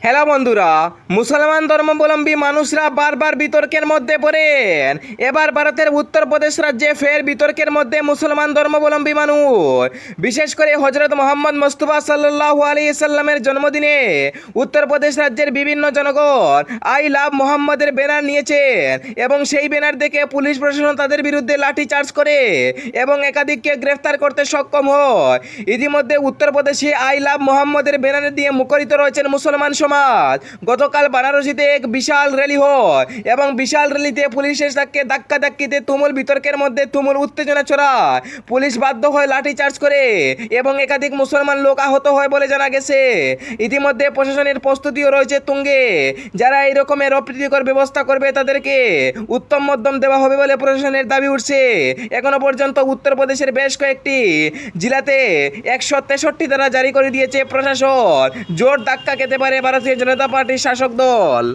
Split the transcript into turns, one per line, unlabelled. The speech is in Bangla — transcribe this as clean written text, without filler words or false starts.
হ্যালো বন্ধুরা, মুসলমান ধর্মাবলম্বী মানুষরা বারবার বিতর্কের মধ্যে পড়েন। এবার ভারতের উত্তরপ্রদেশ রাজ্যে ফের বিতর্কের মধ্যে মুসলমান ধর্মাবলম্বী মানুষ। বিশেষ করে হজরত মোহাম্মদ মুস্তাফা সাল্লাল্লাহু আলাইহি সাল্লামের জন্মদিনে উত্তরপ্রদেশ রাজ্যের বিভিন্ন জনগণ আই লাভ মোহাম্মদের ব্যানার নিয়েছেন এবং সেই ব্যানার দেখে পুলিশ প্রশাসন তাদের বিরুদ্ধে লাঠি চার্জ করে এবং একাধিককে গ্রেফতার করতে সক্ষম হয়। ইতিমধ্যে উত্তরপ্রদেশে আই লাভ মোহাম্মদের ব্যানার দিয়ে মুখরিত রয়েছেন মুসলমান সমাজ। গতকাল বারাণসীতে এক বিশাল র্যালি হয় এবং বিশাল র্যালিতে পুলিশের সাথে ধাক্কাধাক্কিতে তুমুল বিতর্কের মধ্যে তুমুল উত্তেজনা ছড়ায়। পুলিশ বাধ্য হয় লাঠি চার্জ করে এবং একাধিক মুসলমান লোক আহত হয় বলে জানা গেছে। ইতিমধ্যে প্রশাসনের প্রস্তুতিও রয়েছে তুঙ্গে। যারা এই রকমের অপ্রীতিকর ব্যবস্থা করবে তাদেরকে উত্তম মধ্যম দেওয়া হবে বলে প্রশাসনের দাবি উঠছে। এখনো পর্যন্ত উত্তরপ্রদেশের বেশ কয়েকটি জেলাতে 163 ধারা জারি করে দিয়েছে প্রশাসন। জোর ধাক্কা খেতে পারে ভারতীয় জনতা পার্টির শাসক দল।